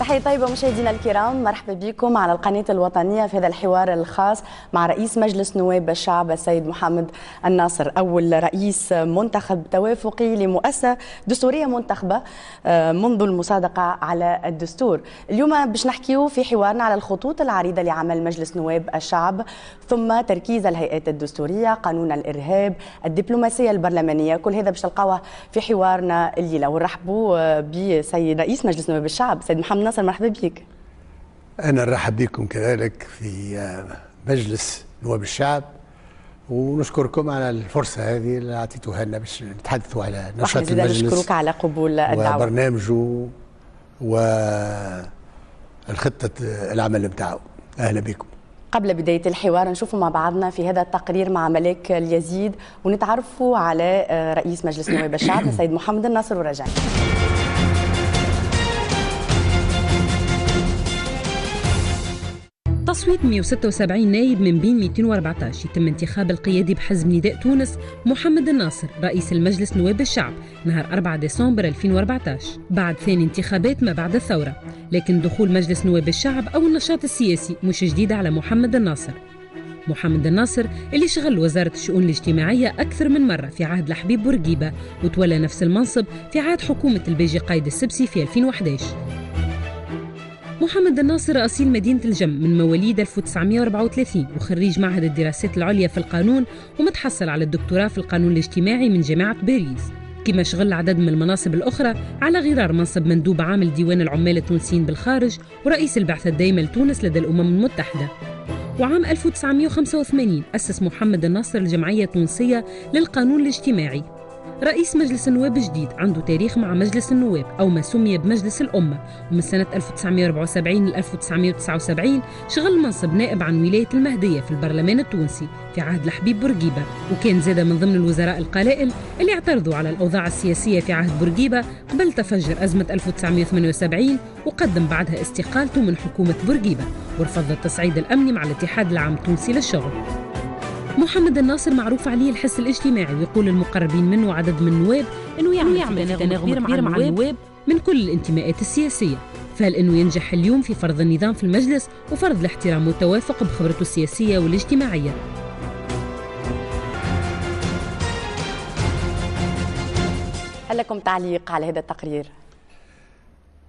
تحية طيبة مشاهدينا الكرام، مرحبا بكم على القناة الوطنية في هذا الحوار الخاص مع رئيس مجلس نواب الشعب السيد محمد الناصر، أول رئيس منتخب توافقي لمؤسسة دستورية منتخبة منذ المصادقة على الدستور. اليوم باش نحكيو في حوارنا على الخطوط العريضة لعمل مجلس نواب الشعب، ثم تركيز الهيئات الدستورية، قانون الإرهاب، الدبلوماسية البرلمانية، كل هذا باش تلقاوه في حوارنا الليلة. ونرحبوا بسيد رئيس مجلس نواب الشعب سيد محمد ناصر، مرحبا بك. أنا نرحب بكم كذلك في مجلس نواب الشعب، ونشكركم على الفرصة هذه اللي أعطيتوها لنا باش نتحدثوا على نشاط المجلس. نشكرك على قبول الدعوة وبرنامجه والخطة العمل نتاعو. أهلا بكم. قبل بداية الحوار نشوفوا مع بعضنا في هذا التقرير مع ملاك اليزيد ونتعرفوا على رئيس مجلس نواب الشعب السيد محمد الناصر ورجعنا. تصويت 176 نايب من بين 214 يتم انتخاب القيادي بحزب نداء تونس محمد الناصر رئيس المجلس نواب الشعب نهار 4 ديسمبر 2014 بعد ثاني انتخابات ما بعد الثورة. لكن دخول مجلس نواب الشعب أو النشاط السياسي مش جديد على محمد الناصر. محمد الناصر اللي شغل وزارة الشؤون الاجتماعية أكثر من مرة في عهد الحبيب بورقيبة، وتولى نفس المنصب في عهد حكومة البيجي قايد السبسي في 2011. محمد الناصر أصيل مدينة الجم من مواليد 1934 وخريج معهد الدراسات العليا في القانون، ومتحصل على الدكتوراه في القانون الاجتماعي من جامعة باريس، كما شغل عدد من المناصب الأخرى على غرار منصب مندوب عام لديوان العمال التونسيين بالخارج ورئيس البعثة الدائمة لتونس لدى الأمم المتحدة. وعام 1985 أسس محمد الناصر الجمعية التونسية للقانون الاجتماعي. رئيس مجلس النواب الجديد عنده تاريخ مع مجلس النواب أو ما سمي بمجلس الأمة، ومن سنة 1974 ل 1979 شغل منصب نائب عن ولاية المهدية في البرلمان التونسي في عهد الحبيب بورقيبة، وكان زاد من ضمن الوزراء القلائل اللي اعترضوا على الأوضاع السياسية في عهد بورقيبة قبل تفجر أزمة 1978، وقدم بعدها استقالته من حكومة بورقيبة ورفض التصعيد الأمني مع الاتحاد العام التونسي للشغل. محمد الناصر معروف عليه الحس الاجتماعي، ويقول المقربين منه عدد من النواب انه يعمل تناغم كبير مع النواب من كل الانتماءات السياسيه، فهل انه ينجح اليوم في فرض النظام في المجلس وفرض الاحترام والتوافق بخبرته السياسيه والاجتماعيه؟ هل لكم تعليق على هذا التقرير؟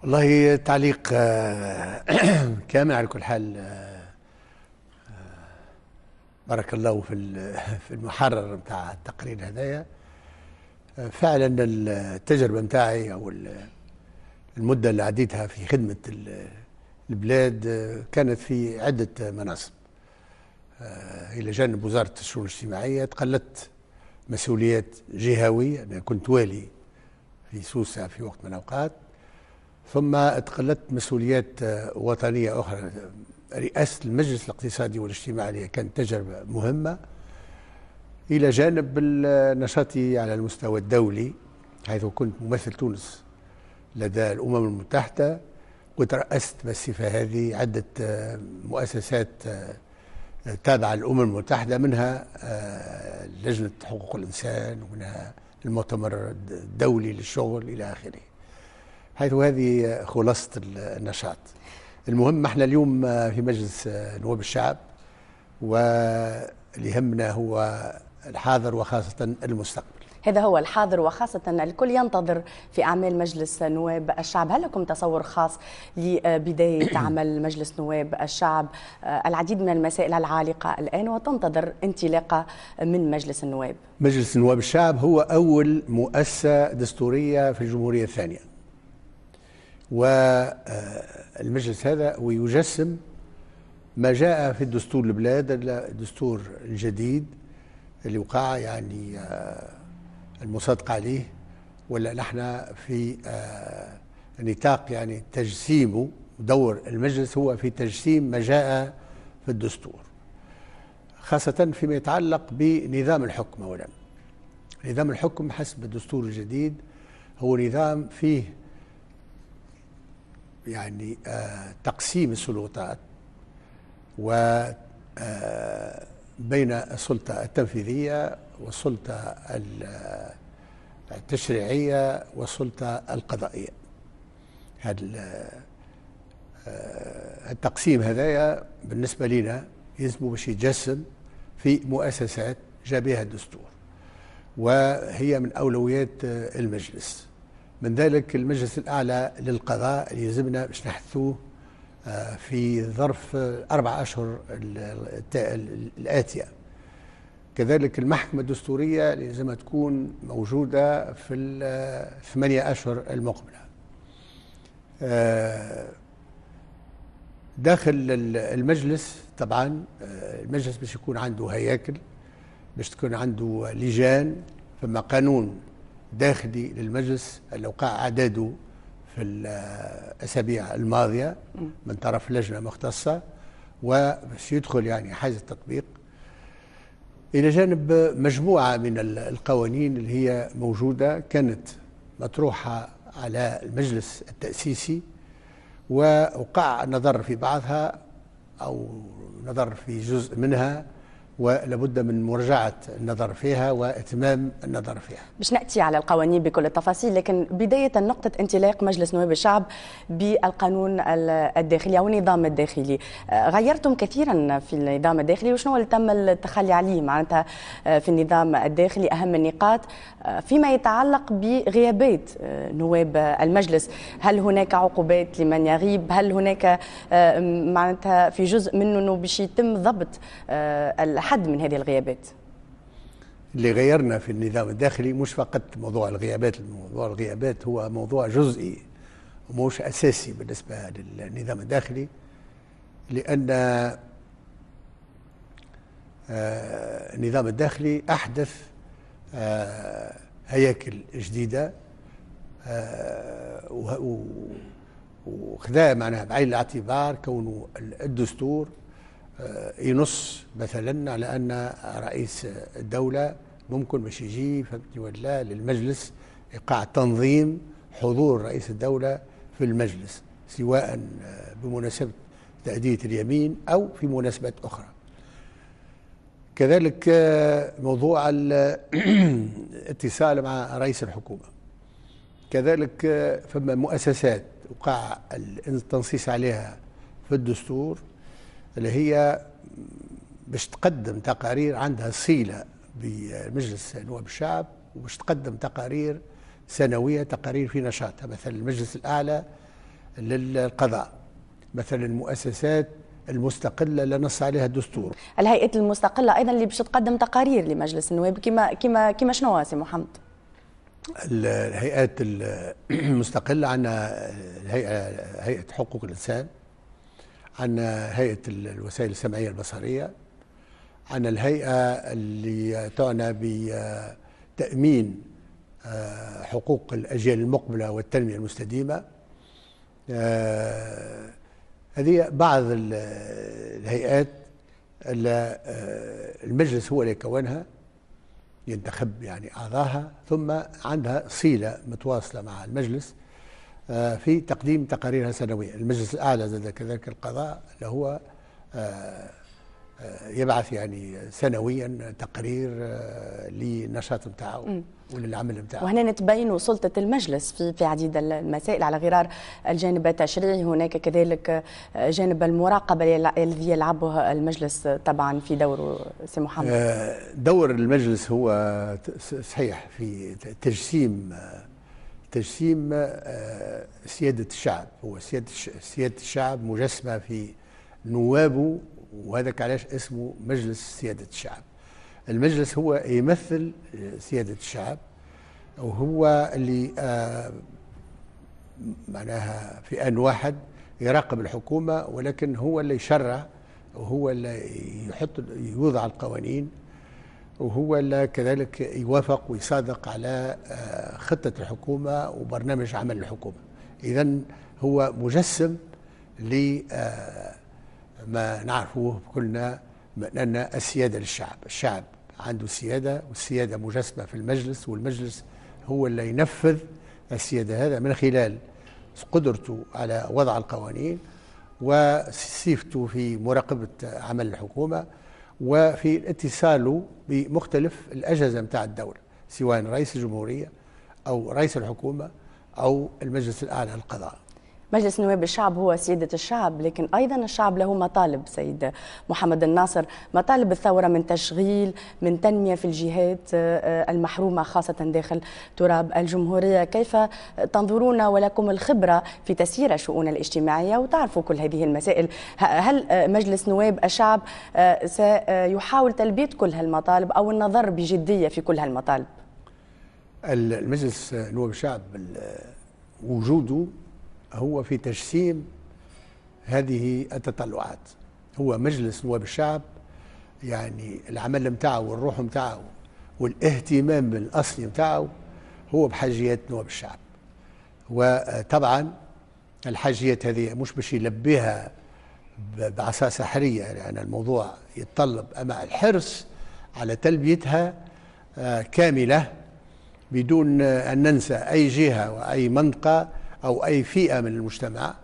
والله تعليق كامل على كل حال. بارك الله في المحرر نتاع التقرير هذايا. فعلا التجربه نتاعي او المده اللي عديتها في خدمه البلاد كانت في عده مناصب. الى جانب وزاره الشؤون الاجتماعيه تقلدت مسؤوليات جهويه، انا كنت والي في سوسه في وقت من الاوقات، ثم تقلدت مسؤوليات وطنيه اخرى. رئاسة المجلس الاقتصادي والاجتماعي كانت تجربة مهمة، إلى جانب نشاطي على المستوى الدولي، حيث كنت ممثل تونس لدى الأمم المتحدة، وترأست بالصفة هذه عدة مؤسسات تابعة للأمم المتحدة، منها لجنة حقوق الإنسان، ومنها المؤتمر الدولي للشغل إلى آخره، حيث هذه خلاصة النشاط. المهم احنا اليوم في مجلس نواب الشعب، واللي يهمنا هو الحاضر وخاصة المستقبل. هذا هو الحاضر، وخاصة الكل ينتظر في أعمال مجلس نواب الشعب. هل لكم تصور خاص لبداية عمل مجلس نواب الشعب؟ العديد من المسائل العالقة الآن وتنتظر انطلاقة من مجلس النواب. مجلس نواب الشعب هو أول مؤسسة دستورية في الجمهورية الثانية، والمجلس هذا ويجسم ما جاء في الدستور البلاد، الدستور الجديد اللي وقع يعني المصادقة عليه، ولا نحن في نطاق يعني تجسيمه. دور المجلس هو في تجسيم ما جاء في الدستور، خاصة فيما يتعلق بنظام الحكم. أولا نظام الحكم حسب الدستور الجديد هو نظام فيه يعني تقسيم السلطات وبين السلطة التنفيذية والسلطة التشريعية والسلطة القضائية. هذا التقسيم هذايا بالنسبة لنا يلزموا باش يتجسم في مؤسسات جاء بها الدستور، وهي من أولويات المجلس. من ذلك المجلس الأعلى للقضاء اللي يلزمنا باش نحثوه في ظرف 4 أشهر الآتية. كذلك المحكمة الدستورية اللي لازمها تكون موجودة في 8 أشهر المقبلة. داخل المجلس طبعا المجلس باش يكون عنده هياكل، باش تكون عنده لجان، فما قانون داخلي للمجلس اللي وقع اعداده في الاسابيع الماضيه من طرف لجنه مختصه، وباش يدخل يعني حيز التطبيق، الى جانب مجموعه من القوانين اللي هي موجوده كانت مطروحه على المجلس التاسيسي، ووقع نظر في بعضها أو نظر في جزء منها، ولابد من مراجعة النظر فيها وإتمام النظر فيها. باش نأتي على القوانين بكل التفاصيل، لكن بداية نقطة انطلاق مجلس نواب الشعب بالقانون الداخلي أو النظام الداخلي. غيرتم كثيرا في النظام الداخلي، وشنو اللي تم التخلي عليه معناتها في النظام الداخلي؟ أهم النقاط فيما يتعلق بغيابات نواب المجلس، هل هناك عقوبات لمن يغيب؟ هل هناك معناتها في جزء منه انه باش يتم ضبط الحد من هذه الغيابات؟ اللي غيرنا في النظام الداخلي مش فقط موضوع الغيابات، موضوع الغيابات هو موضوع جزئي ومش أساسي بالنسبة للنظام الداخلي، لأن النظام الداخلي أحدث هياكل جديدة وخذا معناها بعين الاعتبار كونه الدستور ينص مثلا على أن رئيس الدولة ممكن باش يجي ولا للمجلس إيقاع تنظيم حضور رئيس الدولة في المجلس، سواء بمناسبة تأدية اليمين أو في مناسبات أخرى. كذلك موضوع الاتصال مع رئيس الحكومة، كذلك فما مؤسسات وقع التنصيص عليها في الدستور اللي هي باش تقدم تقارير عندها صلة بمجلس نواب الشعب، وباش تقدم تقارير سنوية، تقارير في نشاطها، مثلا المجلس الأعلى للقضاء، مثلا المؤسسات المستقلة اللي نص عليها الدستور. الهيئات المستقلة أيضا اللي باش تقدم تقارير لمجلس النواب، كما شنو سي محمد؟ الهيئات المستقلة عندنا هيئة حقوق الإنسان، عندنا هيئة الوسائل السمعية البصرية، عندنا الهيئة اللي تعنى بتأمين حقوق الأجيال المقبلة والتنمية المستدامة. هذه بعض الهيئات اللي المجلس هو اللي يكونها، ينتخب يعني أعضاها، ثم عندها صلة متواصلة مع المجلس في تقديم تقاريرها سنويا. المجلس الأعلى زاد كذلك القضاء اللي هو يبعث يعني سنويا تقرير للنشاط نتاعو وللعمل نتاعو. وهنا نتبين سلطة المجلس في عديد المسائل، على غرار الجانب التشريعي هناك كذلك جانب المراقبة الذي يلعبه المجلس طبعا في دوره. سي محمد، دور المجلس هو صحيح في تجسيم سيادة الشعب، هو سيادة الشعب مجسمة في نوابه، وهذاك علاش اسمه مجلس سيادة الشعب. المجلس هو يمثل سيادة الشعب، وهو اللي معناها في آن واحد يراقب الحكومة، ولكن هو اللي يشرع، وهو اللي يوضع القوانين، وهو اللي كذلك يوافق ويصادق على خطة الحكومة وبرنامج عمل الحكومة. إذن هو مجسم ما نعرفوه كلنا أن السيادة للشعب، الشعب عنده سيادة، والسيادة مجسمة في المجلس، والمجلس هو اللي ينفذ السيادة هذا من خلال قدرته على وضع القوانين وصفته في مراقبة عمل الحكومة وفي اتصاله بمختلف الأجهزة متاع الدولة، سواء رئيس الجمهورية أو رئيس الحكومة أو المجلس الأعلى للقضاء. مجلس نواب الشعب هو سيادة الشعب، لكن أيضا الشعب له مطالب سيد محمد الناصر، مطالب الثورة من تشغيل، من تنمية في الجهات المحرومة خاصة داخل تراب الجمهورية. كيف تنظرون ولكم الخبرة في تسيير الشؤون الاجتماعية وتعرفوا كل هذه المسائل، هل مجلس نواب الشعب سيحاول تلبية كل هالمطالب أو النظر بجدية في كل هالمطالب؟ المجلس نواب الشعب وجوده هو في تجسيم هذه التطلعات. هو مجلس نواب الشعب، يعني العمل متاعه والروح متاعه والاهتمام الأصلي متاعه هو بحاجيات نواب الشعب. وطبعا الحاجيات هذه مش باش يلبيها بعصا سحرية، لأن يعني الموضوع يتطلب أما الحرص على تلبيتها كاملة بدون أن ننسى أي جهة وأي منطقة أو أي فئة من المجتمع،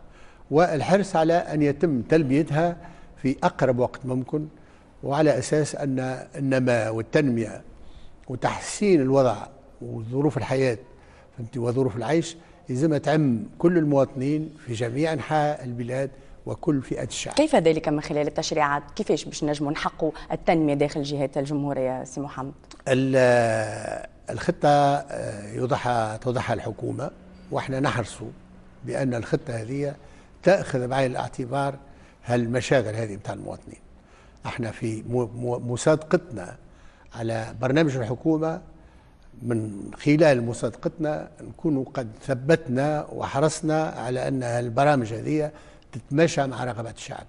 والحرص على أن يتم تلبيتها في أقرب وقت ممكن، وعلى أساس أن النماء والتنمية وتحسين الوضع وظروف الحياة وظروف العيش يلزم تعم كل المواطنين في جميع أنحاء البلاد وكل فئات الشعب. كيف ذلك من خلال التشريعات؟ كيفاش باش نجموا نحققوا التنمية داخل جهات الجمهورية سي محمد؟ الخطة توضحها الحكومة، واحنا نحرصوا بأن الخطة هذه تأخذ بعين الاعتبار هالمشاغل هذه بتاع المواطنين. احنا في مصادقتنا على برنامج الحكومة، من خلال مصادقتنا نكون قد ثبتنا وحرصنا على أن البرامج هذه تتماشى مع رغبات الشعب.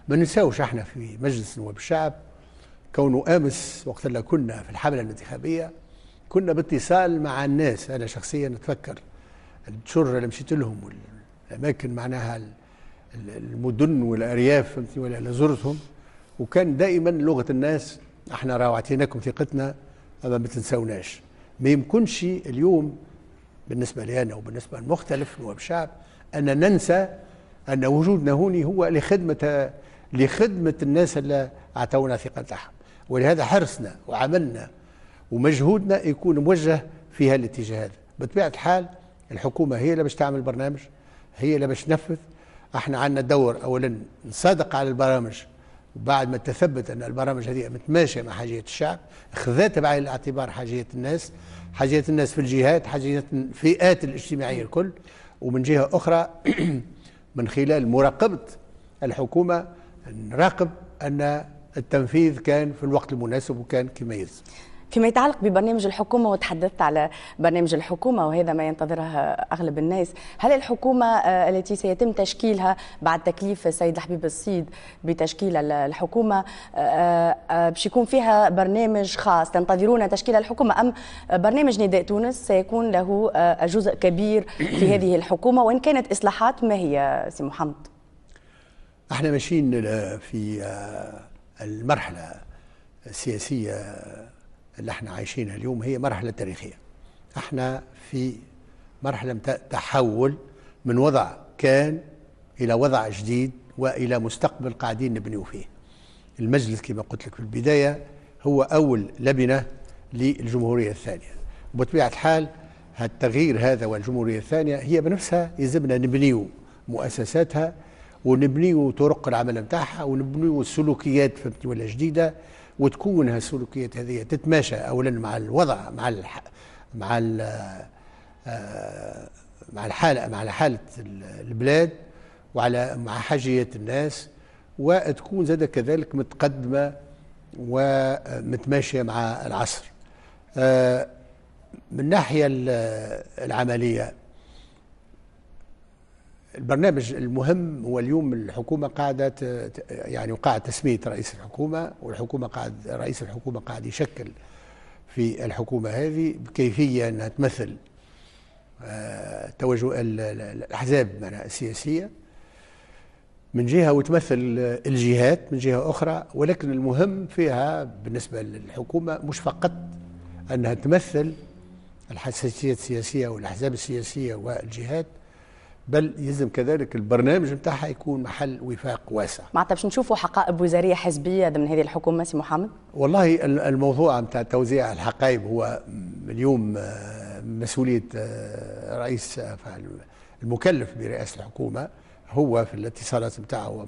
ما ننساوش احنا في مجلس نواب الشعب كونه امس وقت اللي كنا في الحملة الانتخابية كنا باتصال مع الناس. انا شخصيا اتفكر الشر اللي مشيت لهم والاماكن معناها المدن والارياف اللي زرتهم، وكان دائما لغة الناس احنا راهو اعطيناكم ثقتنا ما تنسوناش. ما يمكنش اليوم بالنسبة لي انا وبالنسبة لمختلف نواب الشعب ان ننسى أن وجودنا هوني هو لخدمة الناس اللي أعطونا ثقة تاعهم، ولهذا حرصنا وعملنا ومجهودنا يكون موجه في هالاتجاه هذا. بطبيعة الحال الحكومة هي اللي باش تعمل برنامج، هي اللي باش تنفذ. احنا عندنا دور أولا نصادق على البرامج، وبعد ما تثبت أن البرامج هذه متماشية مع حاجيات الشعب، خذات بعين الاعتبار حاجيات الناس في الجهات، حاجيات الفئات الاجتماعية الكل، ومن جهة أخرى من خلال مراقبة الحكومة نراقب أن التنفيذ كان في الوقت المناسب وكان كما يلزم. فيما يتعلق ببرنامج الحكومة، وتحدثت على برنامج الحكومة وهذا ما ينتظرها أغلب الناس، هل الحكومة التي سيتم تشكيلها بعد تكليف السيد الحبيب الصيد بتشكيل الحكومة باش يكون فيها برنامج خاص؟ تنتظرون تشكيل الحكومة أم برنامج نداء تونس سيكون له جزء كبير في هذه الحكومة، وإن كانت إصلاحات ما هي سي محمد؟ احنا ماشيين في المرحلة السياسية اللي احنا عايشينها اليوم هي مرحلة تاريخية. احنا في مرحلة تحول من وضع كان إلى وضع جديد وإلى مستقبل قاعدين نبنيو فيه. المجلس كما قلت لك في البداية هو أول لبنة للجمهورية الثانية، وبطبيعة الحال التغيير هذا والجمهورية الثانية هي بنفسها يلزمنا نبنيو مؤسساتها ونبنيو طرق العمل نتاعها ونبنيو السلوكيات ولا جديدة، وتكون هالسلوكيات هذه تتماشى اولا مع الوضع مع حالة البلاد مع حاجيات الناس، وتكون زاد كذلك متقدمة ومتماشية مع العصر. من الناحية العملية البرنامج المهم هو اليوم الحكومة قاعدة يعني وقع تسمية رئيس الحكومة، والحكومة رئيس الحكومة قاعد يشكل في الحكومة هذه بكيفية أنها تمثل توجه الأحزاب السياسية من جهة وتمثل الجهات من جهة أخرى، ولكن المهم فيها بالنسبة للحكومة مش فقط أنها تمثل الحساسيات السياسية والأحزاب السياسية والجهات، بل يلزم كذلك البرنامج نتاعها يكون محل وفاق واسع. معناتها باش نشوفوا حقائب وزاريه حزبيه ضمن هذه الحكومه سي محمد؟ والله الموضوع نتاع توزيع الحقائب هو اليوم مسؤوليه رئيس المكلف برئاسة الحكومة هو في الاتصالات نتاعو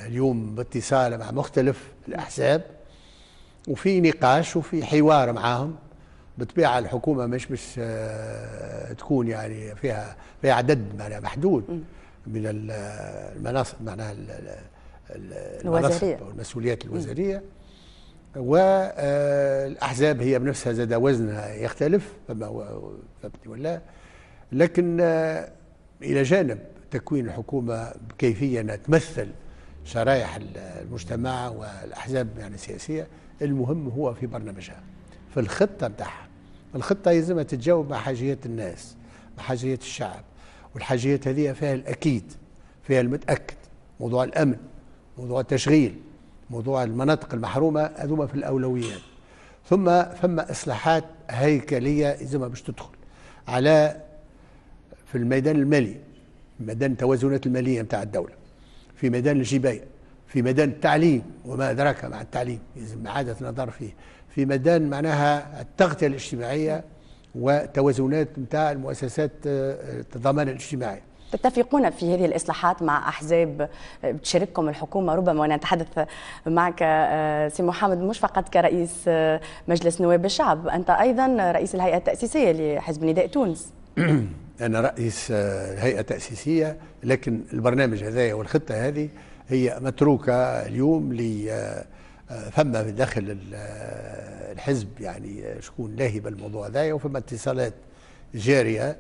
اليوم باتصال مع مختلف الأحزاب، وفي نقاش وفي حوار معهم. بالطبيعة الحكومة مش تكون يعني فيها عدد معناها محدود من المناصب معناها المناصب والمسؤوليات الوزارية، والأحزاب هي بنفسها زاد وزنها يختلف ولا، لكن إلى جانب تكوين الحكومة بكيفية أنها تمثل شرائح المجتمع والأحزاب يعني السياسية، المهم هو في برنامجها، في الخطة بتاعها. الخطة يلزمها تتجاوب مع حاجيات الناس، مع حاجيات الشعب، والحاجيات هذه فيها الأكيد، فيها المتأكد، موضوع الأمن، موضوع التشغيل، موضوع المناطق المحرومة، هذوما في الأولويات. ثم إصلاحات هيكلية يلزمها باش تدخل على في الميدان المالي، ميدان التوازنات المالية متاع الدولة، في ميدان الجباية، في ميدان التعليم وما أدراك مع التعليم يلزم إعادة النظر فيه، في ميدان معناها التغطية الاجتماعية وتوازنات متاع المؤسسات الضمان الاجتماعي. تتفقون في هذه الإصلاحات مع أحزاب تشارككم الحكومة ربما؟ وأنا أتحدث معك سي محمد مش فقط كرئيس مجلس نواب الشعب، أنت أيضا رئيس الهيئة التأسيسية لحزب نداء تونس. أنا رئيس الهيئة التأسيسية، لكن البرنامج هذا والخطة هذه هي متروكة اليوم فما في داخل الحزب يعني شكون لاهي بالموضوع هذا، وفما اتصالات جارية.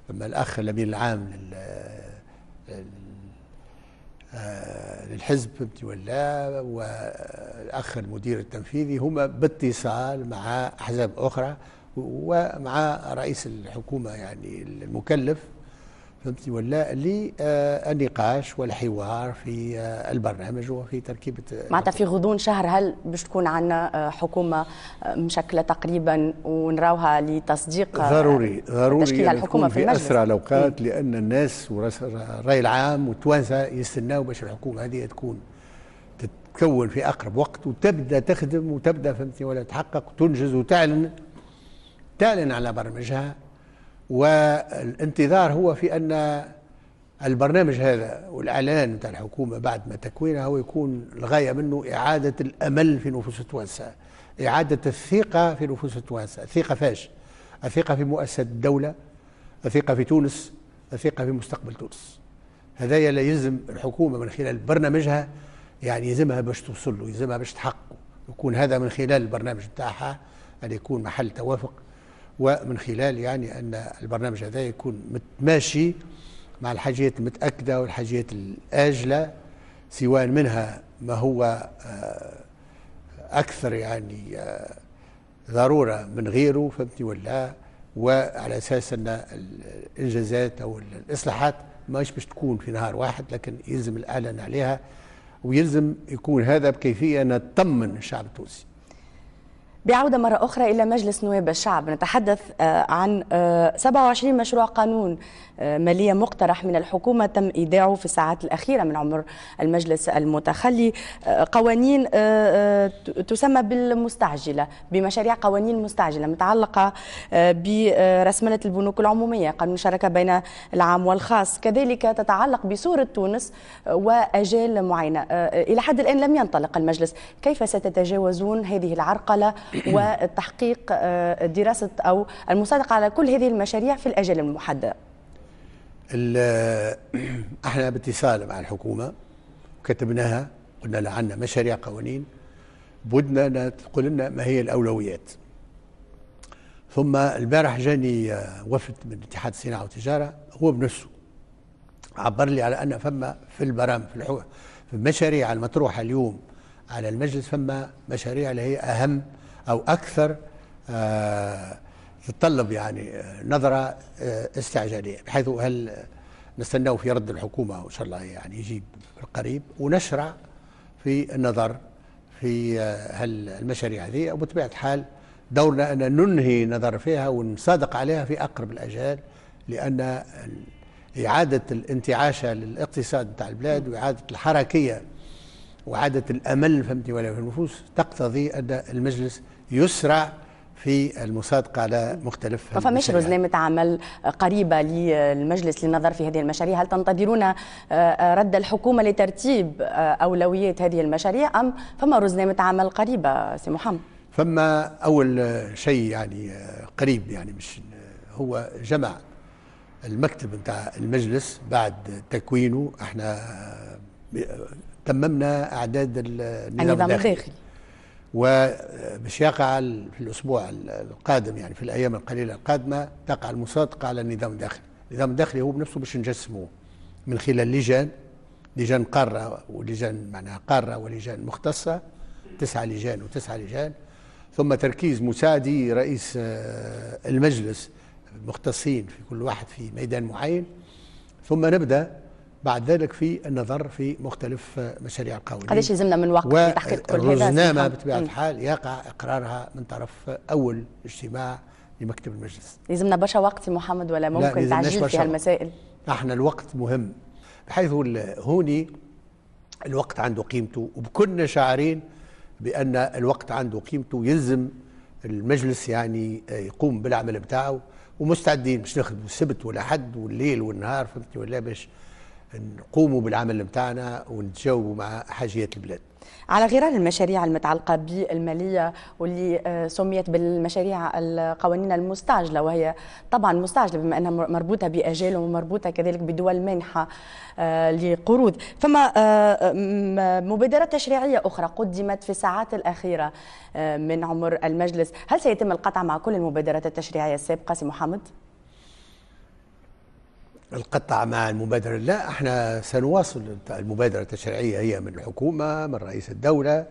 فما الأخ الأمين العام للحزب فهمتي ولا، والأخ المدير التنفيذي هما باتصال مع أحزاب أخرى ومع رئيس الحكومة يعني المكلف فهمتي ولا، للنقاش والحوار في البرنامج وفي تركيبة. معناتها في غضون شهر هل باش تكون عندنا حكومة مشكلة تقريبا ونراوها لتصديق ضروري تشكيل الحكومة في المجلس؟ أسرع الأوقات، لأن الناس والرأي العام والتوانسة يستناوا باش الحكومة هذه تتكون في أقرب وقت وتبدأ تخدم وتبدأ فهمتي ولا تحقق وتنجز وتعلن على برنامجها. والانتظار هو في أن البرنامج هذا والإعلان بتاع الحكومة بعد ما تكوينها هو يكون الغاية منه إعادة الأمل في نفوس التوانسة، إعادة الثقة في نفوس التوانسة. الثقة فاش؟ الثقة في مؤسسة الدولة، الثقة في تونس، الثقة في مستقبل تونس. هذا لا يلزم الحكومة من خلال برنامجها يعني يلزمها باش توصل له، يلزمها باش تحققه، يكون هذا من خلال البرنامج بتاعها أن يكون محل توافق، ومن خلال يعني أن البرنامج هذا يكون متماشي مع الحاجيات المتأكدة والحاجيات الآجلة، سواء منها ما هو أكثر يعني ضرورة من غيره فهمتني ولا، وعلى أساس أن الإنجازات أو الإصلاحات ماش باش تكون في نهار واحد، لكن يلزم الإعلان عليها، ويلزم يكون هذا بكيفية نطمن الشعب التونسي. بعودة مرة أخرى إلى مجلس نواب الشعب، نتحدث عن 27 مشروع قانون مالية مقترح من الحكومة تم إيداعه في الساعات الأخيرة من عمر المجلس المتخلي، قوانين تسمى بالمستعجلة، بمشاريع قوانين مستعجلة متعلقة برسمنة البنوك العمومية، قانون الشراكة بين العام والخاص، كذلك تتعلق بصورة تونس وأجال معينة. إلى حد الآن لم ينطلق المجلس، كيف ستتجاوزون هذه العرقلة وتحقيق دراسة أو المصادقة على كل هذه المشاريع في الأجل المحددة؟ احنا باتصال مع الحكومة وكتبناها، قلنا لها عندنا مشاريع قوانين بدنا تقول لنا ما هي الأولويات. ثم البارح جاني وفد من اتحاد الصناعة والتجارة، هو بنفسه عبر لي على أن فما في البرامج في المشاريع المطروحة اليوم على المجلس فما مشاريع اللي هي أهم أو أكثر تتطلب يعني نظرة استعجالية، بحيث هل نستناه في رد الحكومة وإن شاء الله يعني يجيب القريب، ونشرع في النظر في المشاريع هذه، وبطبيعة الحال دورنا أن ننهي نظر فيها ونصادق عليها في أقرب الأجال، لأن إعادة الانتعاشة للاقتصاد بتاع البلاد وإعادة الحركية وإعادة الأمل فهمتني ولا في النفوس تقتضي أن المجلس يسرع في المصادقة على مختلف ما فماش رزنامة عمل قريبة للمجلس للنظر في هذه المشاريع؟ هل تنتظرون رد الحكومة لترتيب أولويات هذه المشاريع أم فما رزنامة عمل قريبة سي محمد؟ فما أول شيء يعني قريب، يعني مش هو جمع المكتب نتاع المجلس بعد تكوينه. احنا تممنا اعداد النظام الداخلي وباش يقع في الاسبوع القادم، يعني في الايام القليله القادمه تقع المصادقه على النظام الداخلي. النظام الداخلي هو بنفسه باش نجسموه من خلال لجان قاره ولجان معناها قاره ولجان مختصه، 9 لجان و9 لجان، ثم تركيز مساعدي رئيس المجلس مختصين في كل واحد في ميدان معين، ثم نبدأ بعد ذلك في النظر في مختلف مشاريع القوانين. قداش يلزمنا من وقت في تحقيق كل هذا؟ والرزنامة بطبيعة الحال يقع إقرارها من طرف أول اجتماع لمكتب المجلس. يلزمنا برشا وقت سي محمد ولا ممكن تعجيل في هالمسائل؟ احنا الوقت مهم، بحيث هوني الوقت عنده قيمته، وبكلنا شاعرين بأن الوقت عنده قيمته. يلزم المجلس يعني يقوم بالعمل بتاعه، ومستعدين باش نخدموا السبت والأحد والليل والنهار، فهمتني ولا، باش نقوموا بالعمل بتاعنا ونتجاوبوا مع حاجيات البلاد. على غرار المشاريع المتعلقة بالمالية واللي سميت بالمشاريع القوانين المستعجلة، وهي طبعا مستعجلة بما أنها مربوطة بأجال ومربوطة كذلك بدول منحة لقروض، فما مبادرات تشريعية أخرى قدمت في الساعات الأخيرة من عمر المجلس، هل سيتم القطع مع كل المبادرات التشريعية السابقة سي محمد؟ القطع مع المبادرة لا، احنا سنواصل المبادرة التشريعية، هي من الحكومة من رئيس الدولة،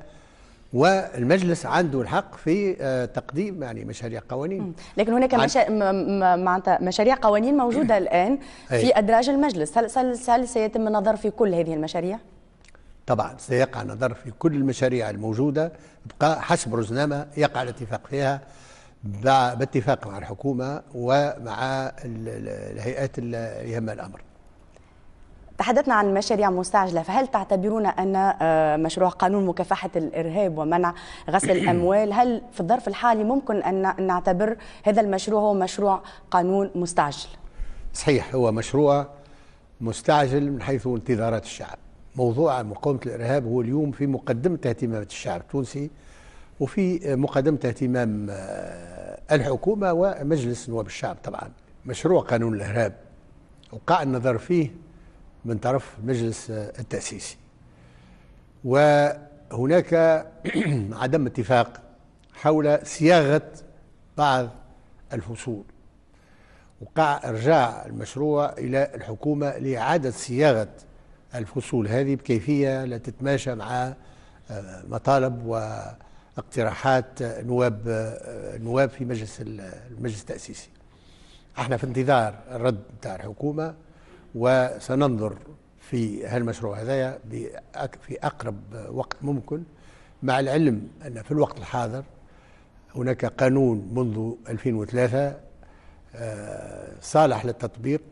والمجلس عنده الحق في تقديم يعني مشاريع قوانين. لكن هناك معناتها مشاريع قوانين موجودة الآن في أدراج المجلس، هل سيتم النظر في كل هذه المشاريع؟ طبعا سيقع النظر في كل المشاريع الموجودة بقى حسب رزنامة يقع الاتفاق فيها باتفاق مع الحكومة ومع الهيئات اللي يهمها الأمر. تحدثنا عن مشاريع مستعجلة، فهل تعتبرون أن مشروع قانون مكافحة الإرهاب ومنع غسل الأموال، هل في الظرف الحالي ممكن أن نعتبر هذا المشروع هو مشروع قانون مستعجل؟ صحيح، هو مشروع مستعجل من حيث انتظارات الشعب. موضوع مقاومة الإرهاب هو اليوم في مقدمة اهتمامات الشعب التونسي، وفي مقدمة اهتمام الحكومة ومجلس نواب الشعب. طبعا مشروع قانون الإرهاب وقع النظر فيه من طرف المجلس التأسيسي، وهناك عدم اتفاق حول صياغة بعض الفصول، وقع إرجاع المشروع إلى الحكومة لإعادة صياغة الفصول هذه بكيفية لا تتماشى مع مطالب واقتراحات نواب في المجلس التأسيسي. احنا في انتظار الرد بتاع الحكومة، وسننظر في هالمشروع هذايا في أقرب وقت ممكن، مع العلم أن في الوقت الحاضر هناك قانون منذ 2003 صالح للتطبيق،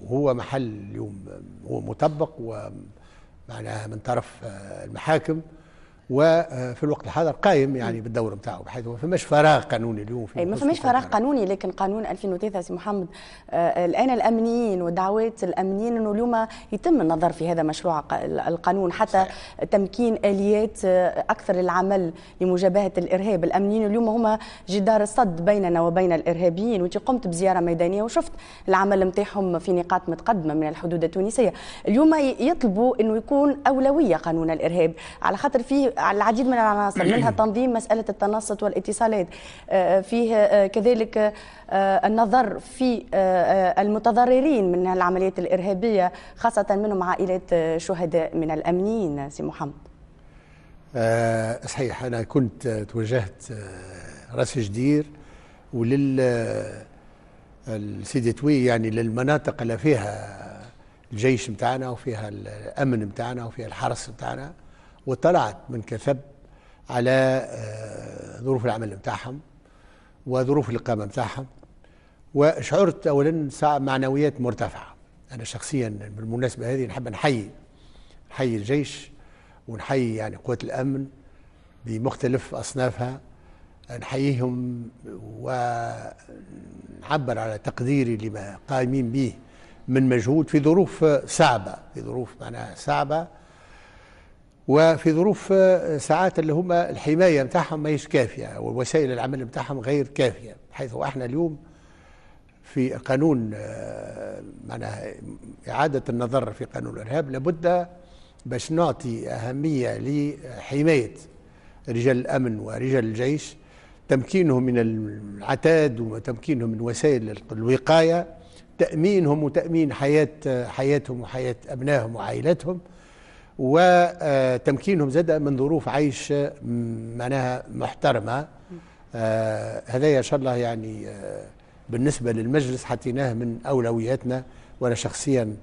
وهو محل اليوم هو مطبق ومعناها من طرف المحاكم، وفي الوقت الحاضر قائم يعني بالدور نتاعو، بحيث ما فماش فراغ قانوني اليوم. ما فماش فراغ قانوني، لكن قانون 2003 سي محمد الان الامنيين ودعوات الامنيين انه اليوم يتم النظر في هذا مشروع القانون حتى صحيح. تمكين اليات اكثر للعمل لمجابهه الارهاب. الامنيين اليوم هم جدار الصد بيننا وبين الارهابيين، وانت قمت بزياره ميدانيه وشفت العمل نتاعهم في نقاط متقدمه من الحدود التونسيه. اليوم يطلبوا انه يكون اولويه قانون الارهاب على فيه العديد من العناصر، منها تنظيم مسألة التنصت والاتصالات، فيه كذلك النظر في المتضررين من العمليات الإرهابية، خاصة منهم عائلات شهداء من الأمنيين سي محمد. صحيح، أنا كنت توجهت راس جدير السيدي توي، يعني للمناطق اللي فيها الجيش متاعنا وفيها الأمن متاعنا وفيها الحرس متاعنا، وطلعت من كثب على ظروف العمل متاعهم وظروف الإقامة متاعهم، وشعرت أولا معنويات مرتفعة. أنا شخصيا بالمناسبة هذه نحب نحيي الجيش ونحيي يعني قوات الأمن بمختلف أصنافها نحييهم ونعبر على تقديري لما قائمين به من مجهود في ظروف صعبة، في ظروف معناها صعبة، وفي ظروف ساعات اللي هم الحماية متاعهم ما هيش كافية ووسائل العمل متاعهم غير كافية، حيث احنا اليوم في قانون معناها إعادة النظر في قانون الإرهاب لابد باش نعطي أهمية لحماية رجال الأمن ورجال الجيش، تمكينهم من العتاد وتمكينهم من وسائل الوقاية، تأمينهم وتأمين حياتهم وحياة أبنائهم وعائلاتهم، وتمكينهم زاد من ظروف عيش معناها محترمة. هذا إن شاء الله يعني بالنسبة للمجلس حطيناه من أولوياتنا، وأنا شخصيا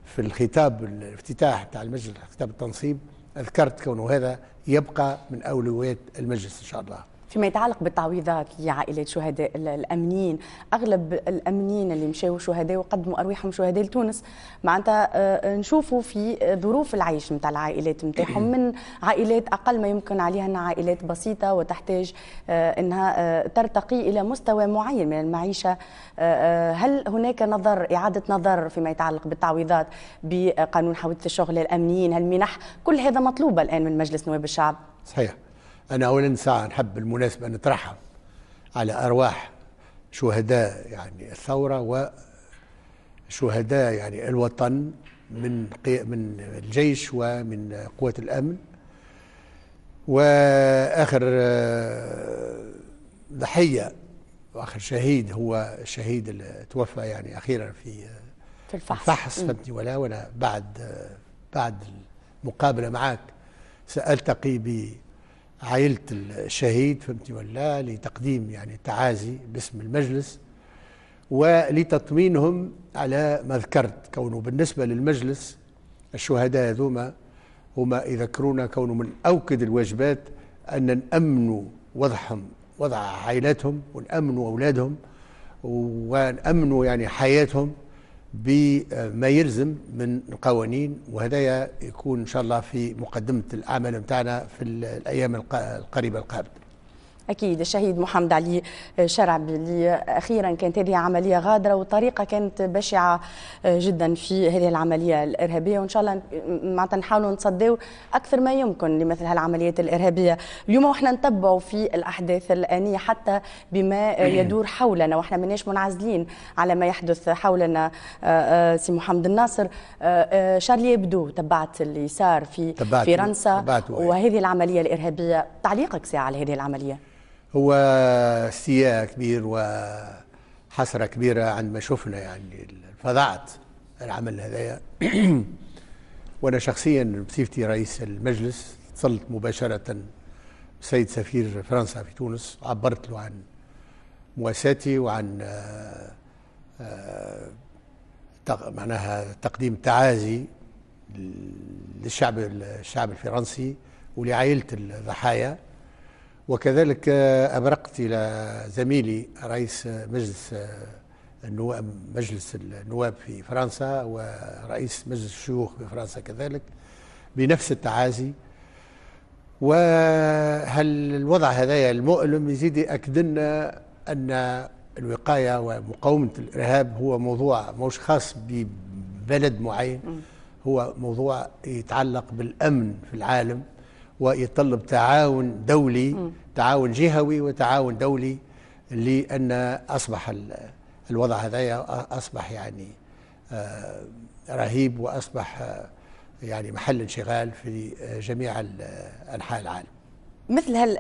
في الخطاب الافتتاح تاع المجلس خطاب التنصيب أذكرت كونه هذا يبقى من أولويات المجلس إن شاء الله. فيما يتعلق بالتعويضات لعائلات شهداء الامنيين، اغلب الامنيين اللي مشاو شهداء وقدموا ارواحهم شهداء لتونس معناتها نشوفوا في ظروف العيش نتاع العائلات نتاعهم من عائلات اقل ما يمكن عليها انها عائلات بسيطه وتحتاج انها ترتقي الى مستوى معين من المعيشه. هل هناك اعاده نظر فيما يتعلق بالتعويضات بقانون حوادث الشغل للامنيين؟ هل المنح كل هذا مطلوبه الان من مجلس نواب الشعب؟ صحيح. أنا أولا ساعة نحب بالمناسبة نترحم على أرواح شهداء يعني الثورة وشهداء يعني الوطن من الجيش ومن قوات الأمن. وآخر ضحية وآخر شهيد هو الشهيد اللي توفى يعني أخيرا في الفحص فهمتني. وأنا بعد المقابلة معك سألتقي عائلة الشهيد فهمتني ولا لتقديم يعني تعازي باسم المجلس ولتطمينهم على ما ذكرت، كونه بالنسبة للمجلس الشهداء هذوما هما يذكرونا كونه من أوكد الواجبات أن نأمنوا وضع عائلاتهم ونأمنوا أولادهم ونأمنوا يعني حياتهم بما يلزم من القوانين، وهذا يكون إن شاء الله في مقدمة الأعمال متاعنا في الأيام القريبة القادمة. أكيد. الشهيد محمد علي شرعبي اللي أخيرا كانت هذه عملية غادرة والطريقة كانت بشعة جدا في هذه العملية الإرهابية، وإن شاء الله معناتها نحاولوا نصدوا أكثر ما يمكن لمثل هالعمليات الإرهابية. اليوم وإحنا نتبعوا في الأحداث الآنية حتى بما يدور حولنا، وإحنا ماناش منعزلين على ما يحدث حولنا. سي محمد الناصر، شارلي إبدو تبعت اللي صار في فرنسا وهذه العملية الإرهابية، تعليقك ساعة على هذه العملية؟ هو استياء كبير وحسرة كبيرة عندما شفنا يعني فظاعة العمل هذايا. وأنا شخصيا بصفتي رئيس المجلس اتصلت مباشرة بالسيد سفير فرنسا في تونس، عبرت له عن مواساتي وعن معناها تقديم تعازي للشعب الفرنسي ولعائلة الضحايا. وكذلك أبرقت إلى زميلي رئيس مجلس النواب في فرنسا ورئيس مجلس الشيوخ في فرنسا كذلك بنفس التعازي. وهل الوضع هذا المؤلم يزيد يأكد لنا أن الوقاية ومقاومة الإرهاب هو موضوع مش خاص ببلد معين، هو موضوع يتعلق بالأمن في العالم ويتطلب تعاون دولي، تعاون جهوي وتعاون دولي، لأن أصبح الوضع هذا أصبح يعني رهيب وأصبح يعني محل انشغال في جميع أنحاء العالم. مثل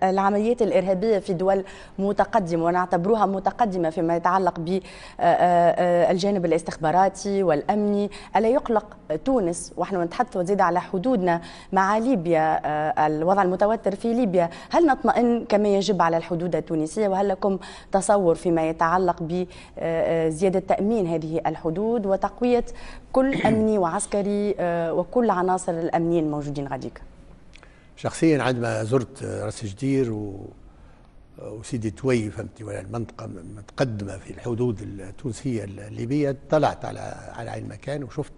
العمليات الإرهابية في دول متقدمة ونعتبروها متقدمة فيما يتعلق بالجانب الاستخباراتي والأمني، ألا يقلق تونس ونحن نتحدث وزيد على حدودنا مع ليبيا الوضع المتوتر في ليبيا؟ هل نطمئن كما يجب على الحدود التونسية؟ وهل لكم تصور فيما يتعلق بزيادة تأمين هذه الحدود وتقوية كل أمني وعسكري وكل عناصر الأمنيين الموجودين غاديك؟ شخصيا عندما زرت راس جدير وسيدي توي فهمتي ولا المنطقه متقدمه في الحدود التونسيه الليبيه، طلعت على عين المكان وشفت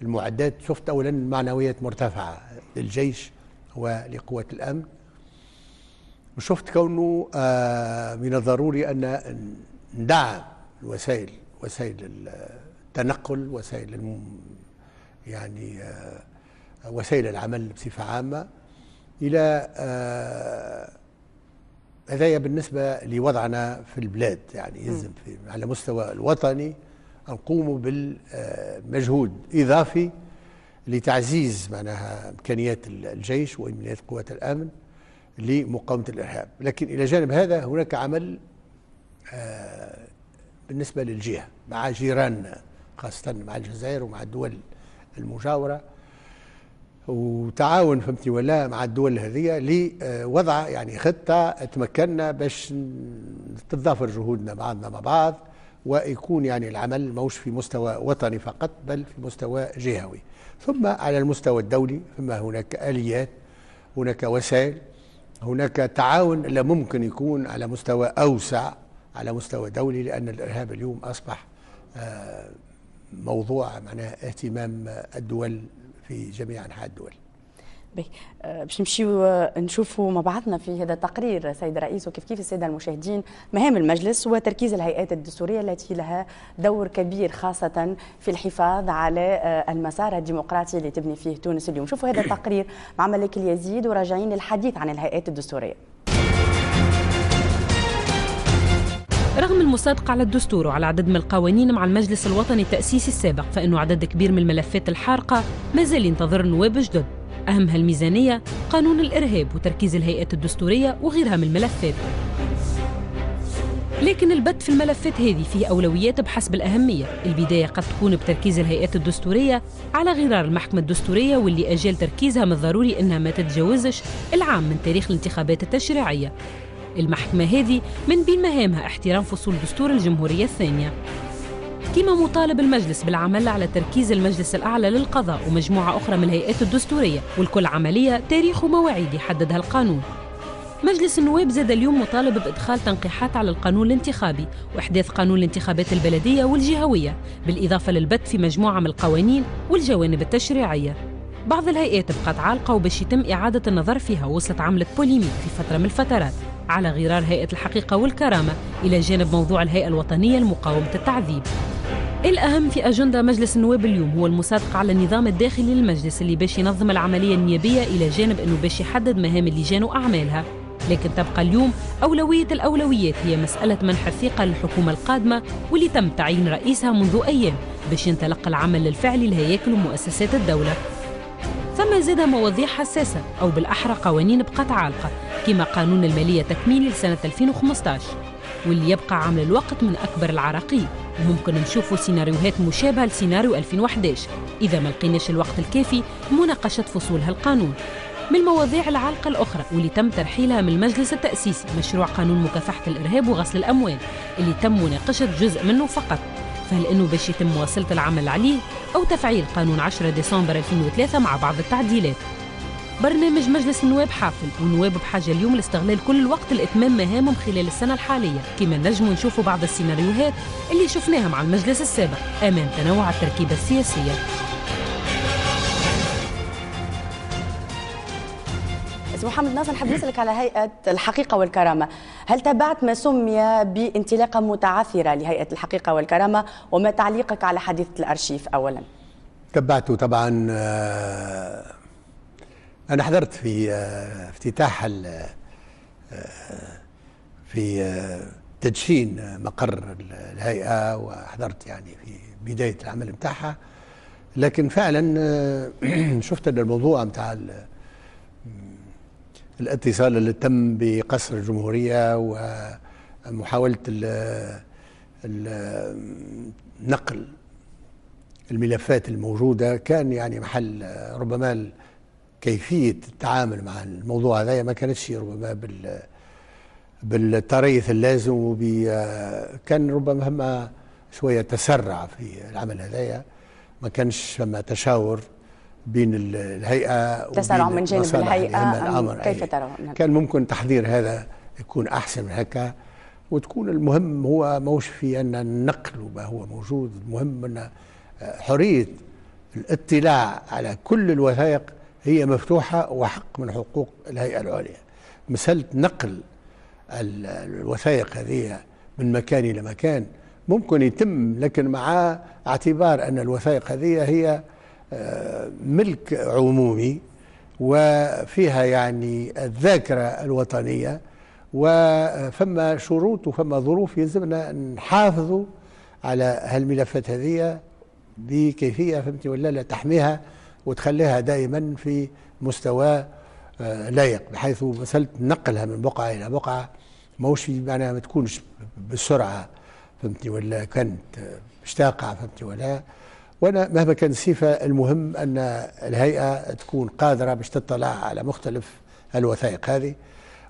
المعدات، شفت اولا معنويات مرتفعه للجيش ولقوات الامن. وشفت كونه من الضروري أن ندعم وسائل التنقل، يعني وسائل العمل بصفة عامة إلى هذايا بالنسبة لوضعنا في البلاد. يعني يلزم على مستوى الوطني نقوم بالمجهود إضافي لتعزيز معناها إمكانيات الجيش وإمكانيات قوات الأمن لمقاومة الإرهاب. لكن إلى جانب هذا هناك عمل بالنسبة للجهة مع جيراننا، خاصة مع الجزائر ومع الدول المجاورة، وتعاون فهمتني ولا مع الدول هذه لوضع يعني خطة تمكننا باش تتضافر جهودنا بعضنا مع بعض، ويكون يعني العمل موش في مستوى وطني فقط بل في مستوى جهوي. ثم على المستوى الدولي ثم هناك آليات، هناك وسائل، هناك تعاون لا ممكن يكون على مستوى أوسع على مستوى دولي، لأن الإرهاب اليوم أصبح موضوع معناه اهتمام الدول في جميع أنحاء الدول. باش نمشيو نشوفوا مع بعضنا في هذا التقرير سيد الرئيس وكيف الساده المشاهدين مهام المجلس وتركيز الهيئات الدستوريه التي لها دور كبير خاصه في الحفاظ على المسار الديمقراطي اللي تبني فيه تونس اليوم. شوفوا هذا التقرير مع ملك اليزيد وراجعين للحديث عن الهيئات الدستوريه. رغم المصادقة على الدستور وعلى عدد من القوانين مع المجلس الوطني التأسيسي السابق، فإنه عدد كبير من الملفات الحارقة ما زال ينتظر النواب جدد، أهمها الميزانية، قانون الإرهاب وتركيز الهيئات الدستورية وغيرها من الملفات. لكن البت في الملفات هذه فيه أولويات بحسب الأهمية. البداية قد تكون بتركيز الهيئات الدستورية على غرار المحكمة الدستورية، واللي أجال تركيزها من الضروري أنها ما تتجاوزش العام من تاريخ الانتخابات التشريعية. المحكمة هذه من بين مهامها احترام فصول دستور الجمهورية الثانية. كما مطالب المجلس بالعمل على تركيز المجلس الأعلى للقضاء ومجموعة أخرى من الهيئات الدستورية، والكل عملية تاريخ ومواعيد يحددها القانون. مجلس النواب زاد اليوم مطالب بإدخال تنقيحات على القانون الانتخابي وإحداث قانون الانتخابات البلدية والجهوية، بالإضافة للبت في مجموعة من القوانين والجوانب التشريعية. بعض الهيئات بقت عالقة وباش يتم إعادة النظر فيها، وصلت عملت بوليميك في فترة من الفترات على غرار هيئة الحقيقة والكرامة، إلى جانب موضوع الهيئة الوطنية لمقاومة التعذيب. الأهم في أجندة مجلس النواب اليوم هو المصادقة على النظام الداخلي للمجلس اللي باش ينظم العملية النيابية، إلى جانب أنه باش يحدد مهام اللجان وأعمالها. لكن تبقى اليوم أولوية الأولويات هي مسألة منح الثقة للحكومة القادمة، واللي تم تعيين رئيسها منذ أيام باش ينطلق العمل الفعلي لهياكل ومؤسسات الدولة. ثم زاد مواضيع حساسة أو بالأحرى قوانين بقت عالقة، كما قانون المالية تكميلي لسنة 2015 واللي يبقى عامل الوقت من أكبر العراقيل، وممكن نشوفوا سيناريوهات مشابهة لسيناريو 2011 إذا ما لقيناش الوقت الكافي لمناقشة فصول هالقانون. من المواضيع العالقة الأخرى واللي تم ترحيلها من المجلس التأسيسي مشروع قانون مكافحة الإرهاب وغسل الأموال اللي تم مناقشة جزء منه فقط، فهل إنه باش يتم مواصلة العمل عليه أو تفعيل قانون 10 ديسمبر 2003 مع بعض التعديلات. برنامج مجلس النواب حافل، والنواب بحاجة اليوم لاستغلال كل الوقت لإتمام مهامهم خلال السنة الحالية، كما نجموا نشوفوا بعض السيناريوهات اللي شفناها مع المجلس السابق أمام تنوع التركيبة السياسية. محمد ناصر، نحب نسألك على هيئة الحقيقة والكرامة. هل تابعت ما سمي بانطلاقة متعثرة لهيئة الحقيقة والكرامة، وما تعليقك على حادثة الأرشيف أولا؟ تبعته طبعا. أنا حضرت في افتتاح في تدشين مقر الهيئة، وحضرت يعني في بداية العمل متاعها. لكن فعلا شفت أن الموضوع متاع الاتصال اللي تم بقصر الجمهورية ومحاولة نقل الملفات الموجودة كان يعني محل ربما كيفية التعامل مع الموضوع هذا ما كانتش ربما بالتريث اللازم، كان ربما هم شوية تسرع في العمل هذا، ما كانش فما تشاور بين الهيئة تسارع من جانب الهيئة. كيف ترى؟ كان ممكن تحضير هذا يكون أحسن من هكا، وتكون المهم هو موش في أن النقل وما هو موجود، المهم أن حرية الاطلاع على كل الوثائق هي مفتوحة وحق من حقوق الهيئة العليا. مسألة نقل الوثائق هذه من مكان إلى مكان ممكن يتم، لكن مع اعتبار أن الوثائق هذه هي ملك عمومي وفيها يعني الذاكرة الوطنية، وفما شروط وفما ظروف يلزمنا نحافظوا على هالملفات هذه بكيفية فهمتني ولا لا تحميها وتخليها دائما في مستوى لايق، بحيث مسألة نقلها من بقعة إلى بقعة موش معناها ما تكونش بالسرعة فهمتني ولا كانت مشتاقة فهمتني ولا. وانا مهما كان الصفة المهم ان الهيئة تكون قادرة باش تطلع على مختلف الوثائق هذه،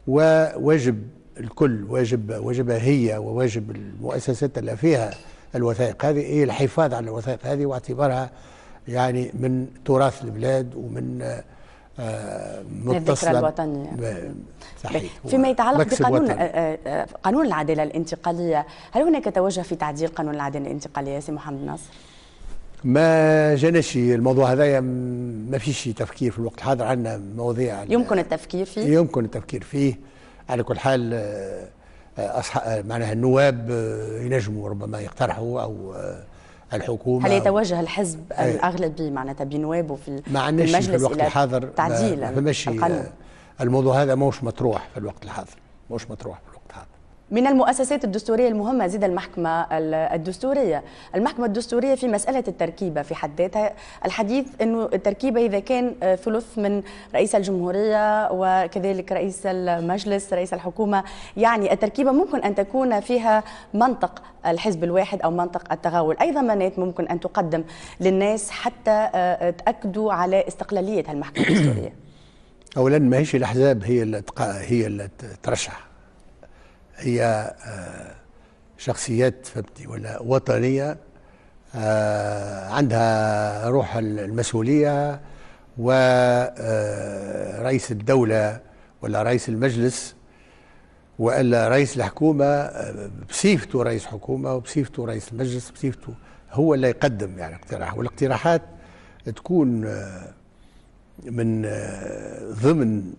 وواجب الكل واجبها هي وواجب المؤسسات اللي فيها الوثائق هذه هي الحفاظ على الوثائق هذه واعتبارها يعني من تراث البلاد ومن الذكرى الوطنية. صحيح. فيما يتعلق بقانون قانون العدالة الانتقالية، هل هناك توجه في تعديل قانون العدالة الانتقالية سي محمد ناصر؟ ما جاناش الموضوع هذايا، ما فيش تفكير في الوقت الحاضر. عندنا مواضيع يمكن التفكير فيه، يمكن التفكير فيه. على كل حال معناها النواب ينجموا ربما يقترحوا او الحكومه. هل يتوجه الحزب الاغلبي معناتها بنوابه في المجلس في الوقت الحاضر تعديل القانون؟ الموضوع هذا موش مطروح في الوقت الحاضر، موش مطروح في الوقت الحاضر. من المؤسسات الدستورية المهمة زيد المحكمة الدستورية. المحكمة الدستورية في مسألة التركيبة في حد ذاتها، الحديث أنه التركيبة إذا كان ثلث من رئيس الجمهورية وكذلك رئيس المجلس رئيس الحكومة، يعني التركيبة ممكن أن تكون فيها منطق الحزب الواحد أو منطق التغاول. أي ضمانات ممكن أن تقدم للناس حتى تأكدوا على استقلالية المحكمة الدستورية؟ أولا ما هيش الأحزاب هي اللي ترشح، هي شخصيات فهمتي ولا وطنية عندها روح المسؤولية، ورئيس الدولة ولا رئيس المجلس ولا رئيس الحكومة بصيفته رئيس حكومة وبصيفته رئيس المجلس بصيفته هو اللي يقدم يعني اقتراح، والاقتراحات تكون من ضمن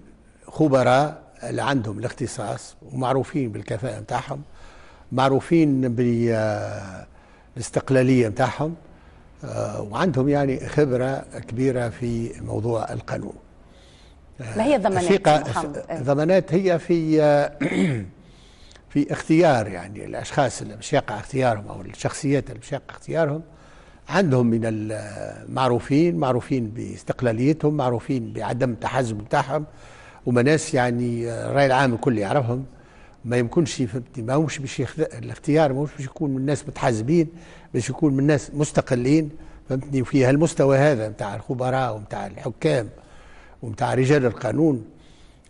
خبراء اللي عندهم الاختصاص ومعروفين بالكفاءة متاعهم، معروفين بالاستقلالية متاعهم، وعندهم يعني خبرة كبيرة في موضوع القانون. ما هي الضمانات؟ الضمانات هي في اختيار يعني الأشخاص اللي مش يقع اختيارهم أو الشخصيات اللي مش يقع اختيارهم، عندهم من معروفين باستقلاليتهم، معروفين بعدم التحزب متاعهم، وما ناس يعني الرأي العام الكل يعرفهم. ما يمكنش ما همش باش الاختيار ما همش باش يكون من ناس متحزبين، باش يكون من ناس مستقلين فهمتني. وفي هالمستوى هذا نتاع الخبراء ومتاع الحكام ومتاع رجال القانون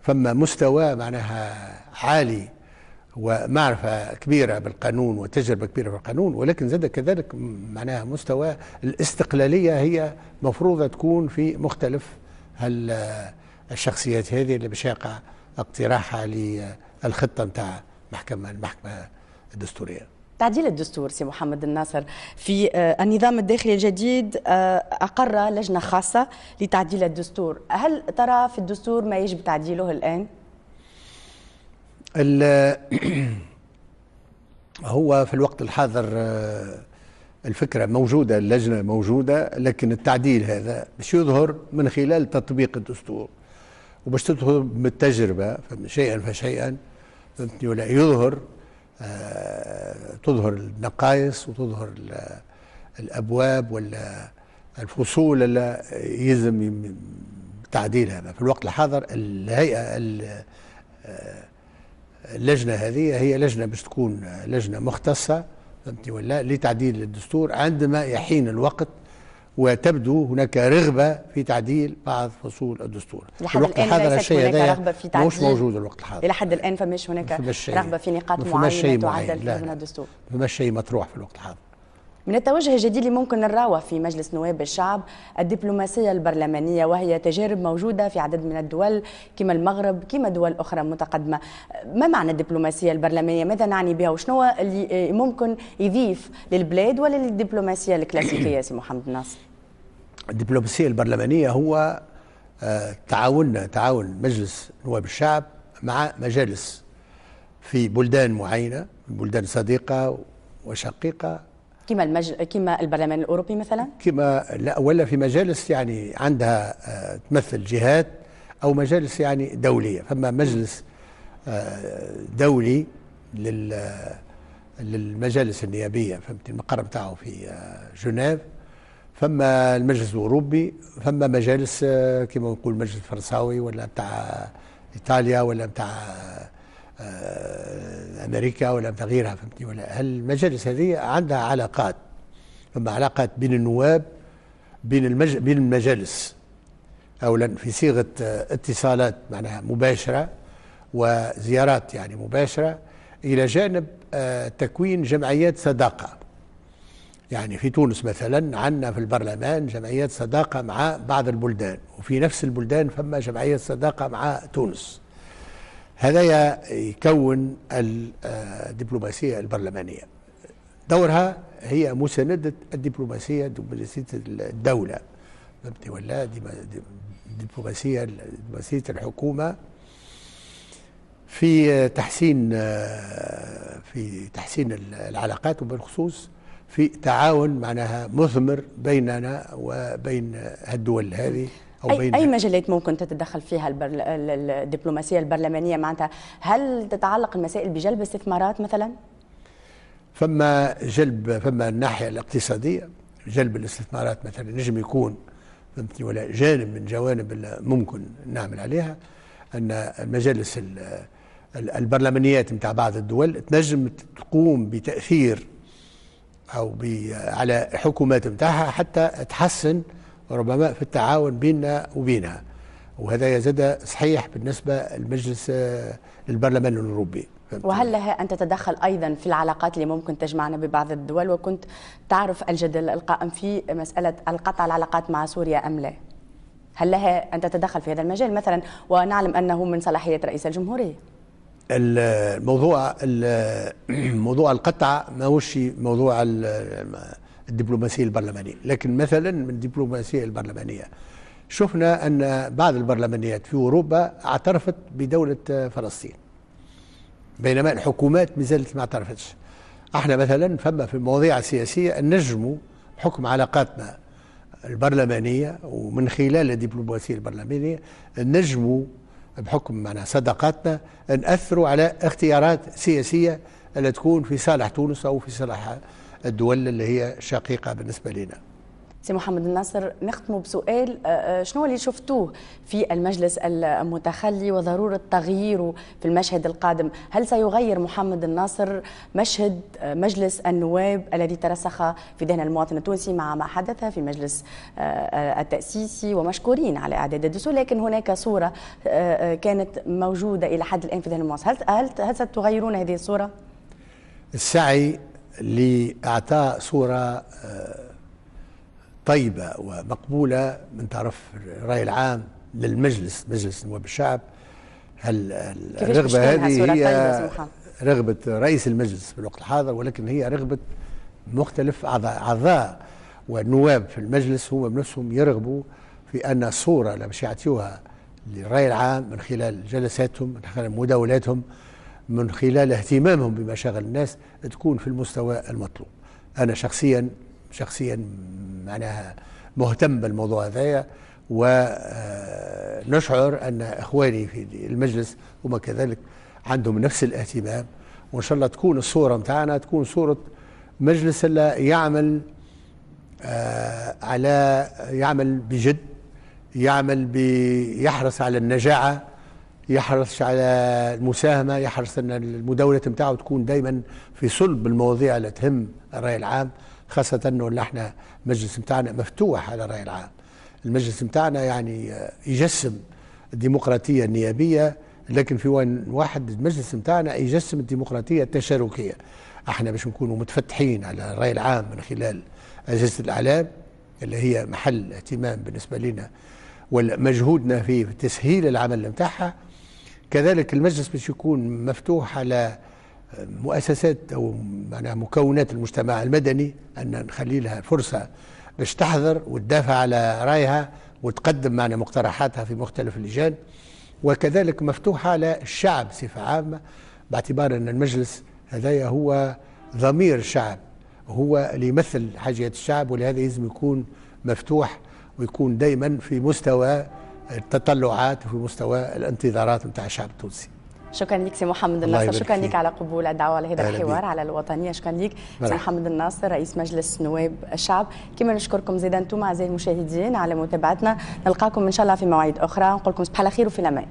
فما مستوى معناها عالي ومعرفة كبيرة بالقانون وتجربة كبيرة بالقانون، ولكن زاد كذلك معناها مستوى الاستقلالية هي مفروضة تكون في مختلف الشخصيات هذه اللي باش يقع اقتراحها للخطة نتاع المحكمة الدستورية. تعديل الدستور سي محمد الناصر، في النظام الداخلي الجديد أقر لجنة خاصة لتعديل الدستور، هل ترى في الدستور ما يجب تعديله الآن؟ هو في الوقت الحاضر الفكرة موجودة، اللجنة موجودة، لكن التعديل هذا باش يظهر من خلال تطبيق الدستور، وباش تظهر بالتجربة شيئا فشيئا فهمتني ولا يظهر تظهر النقائص وتظهر الأبواب ولا الفصول اللي يلزم تعديلها. في الوقت الحاضر الهيئة اللجنة هذه هي لجنة باش تكون لجنة مختصة فهمتني ولا لتعديل الدستور عندما يحين الوقت وتبدو هناك رغبة في تعديل بعض فصول الدستور. في الوقت الحاضر الشيء هذا مش موجود الوقت الحاضر. إلى حد الآن فماش هناك رغبة في نقاط معينة تعدل فيها من الدستور. فماش شيء مطروح في الوقت الحاضر. من التوجه الجديد اللي ممكن نراوه في مجلس نواب الشعب الدبلوماسية البرلمانية، وهي تجارب موجودة في عدد من الدول كما المغرب كما دول أخرى متقدمة. ما معنى الدبلوماسية البرلمانية؟ ماذا نعني بها؟ وشنو اللي ممكن يضيف للبلاد ولا للدبلوماسية الكلاسيكية سي محمد ناصر؟ الدبلوماسية البرلمانية هو تعاون مجلس نواب الشعب مع مجالس في بلدان معينة، بلدان صديقة وشقيقة، كما البرلمان الأوروبي مثلا؟ كما لا، ولا في مجالس يعني عندها تمثل جهات أو مجالس يعني دولية. فما مجلس دولي للمجالس النيابية، فهمت، المقر بتاعه في جنيف. فما المجلس الأوروبي، فما مجالس كما نقول المجلس الفرنساوي ولا بتاع إيطاليا ولا بتاع أمريكا ولا بتاع غيرها، فهمتني. ولا هالمجالس هذه عندها علاقات، فما علاقات بين النواب، بين المجالس، أولا في صيغة اتصالات معناها مباشرة وزيارات يعني مباشرة، إلى جانب تكوين جمعيات صداقة. يعني في تونس مثلا عندنا في البرلمان جمعيات صداقة مع بعض البلدان، وفي نفس البلدان فما جمعيات صداقة مع تونس. هذا يكون الدبلوماسية البرلمانية. دورها هي مساندة دبلوماسية الدولة، فهمتني ولا؟ دبلوماسية الحكومة في تحسين العلاقات، وبالخصوص في تعاون معناها مثمر بيننا وبين الدول هذه. أي مجالات ممكن تتدخل فيها الدبلوماسية البرلمانية معناتها؟ هل تتعلق المسائل بجلب استثمارات مثلا؟ فما الناحية الاقتصادية، جلب الاستثمارات مثلا نجم يكون، فهمتني ولا، جانب من جوانب اللي ممكن نعمل عليها. أن المجالس البرلمانيات نتاع بعض الدول تنجم تقوم بتأثير أو على حكومات نتاعها حتى تحسن ربما في التعاون بيننا وبينها. وهذا يزيد صحيح بالنسبة للمجلس البرلمان الأوروبي. وهل لها أن تتدخل أيضا في العلاقات اللي ممكن تجمعنا ببعض الدول؟ وكنت تعرف الجدل القائم في مسألة القطع العلاقات مع سوريا أم لا؟ هل لها أن تتدخل في هذا المجال مثلا، ونعلم أنه من صلاحية رئيس الجمهورية؟ موضوع القطع ما هوش موضوع الدبلوماسية البرلمانية، لكن مثلا من الدبلوماسية البرلمانية شفنا أن بعض البرلمانيات في أوروبا اعترفت بدولة فلسطين، بينما الحكومات ما زالت ما اعترفتش. احنا مثلا فما في المواضيع السياسية نجموا بحكم علاقاتنا البرلمانية ومن خلال الدبلوماسية البرلمانية نجموا بحكم معنا صداقاتنا نأثروا على اختيارات سياسية اللي تكون في صالح تونس أو في صالح الدول اللي هي شقيقة بالنسبة لنا. سي محمد الناصر، نختم بسؤال: شنو اللي شفتوه في المجلس المتخلي وضرورة تغييره في المشهد القادم؟ هل سيغير محمد الناصر مشهد مجلس النواب الذي ترسخ في ذهن المواطن التونسي مع ما حدث في مجلس التأسيسي؟ ومشكورين على إعداد الدستور، لكن هناك صورة كانت موجودة إلى حد الآن في ذهن المواطن. هل ستغيرون هذه الصورة؟ السعي لإعطاء صورة طيبة ومقبولة من طرف الرأي العام للمجلس، مجلس نواب الشعب. الرغبة هذه هي رغبة رئيس المجلس في الوقت الحاضر، ولكن هي رغبة مختلف أعضاء والنواب في المجلس هم بنفسهم يرغبوا في أن الصورة اللي باش يعطيوها للرأي العام من خلال جلساتهم، من خلال مداولاتهم، من خلال اهتمامهم بمشاغل الناس تكون في المستوى المطلوب. أنا شخصيا معناها مهتم بالموضوع هذايا، ونشعر أن إخواني في المجلس هم كذلك عندهم نفس الاهتمام. وإن شاء الله تكون الصورة متاعنا تكون صورة مجلس اللي يعمل بجد، يحرص على النجاعة، يحرص على المساهمة، يحرص أن المداولة متاعه تكون دايما في صلب المواضيع اللي تهم الرأي العام، خاصة أنه احنا المجلس متاعنا مفتوح على الرأي العام. المجلس متاعنا يعني يجسم الديمقراطية النيابية، لكن في وين واحد المجلس متاعنا يجسم الديمقراطية التشاركية. احنا باش نكونوا متفتحين على الرأي العام من خلال أجهزة الإعلام اللي هي محل اهتمام بالنسبة لنا ومجهودنا في تسهيل العمل متاعها. كذلك المجلس باش يكون مفتوح على مؤسسات أو معناها مكونات المجتمع المدني، أن نخلي لها فرصة باش تحضر وتدافع على رأيها وتقدم معنا مقترحاتها في مختلف اللجان. وكذلك مفتوحة على الشعب بصفة عامة، باعتبار أن المجلس هذايا هو ضمير الشعب، هو اللي يمثل حاجات الشعب، ولهذا لازم يكون مفتوح ويكون دائما في مستوى التطلعات وفي مستوى الانتظارات نتاع الشعب التونسي. شكرا لك سي محمد الناصر، شكرا لك على قبول الدعوه لهذا الحوار على الوطنيه. شكرا لك سي محمد الناصر رئيس مجلس نواب الشعب. كما نشكركم زيدا انتم اعزائي المشاهدين على متابعتنا، نلقاكم ان شاء الله في مواعيد اخرى، نقول لكم صباح الخير وفي الامان.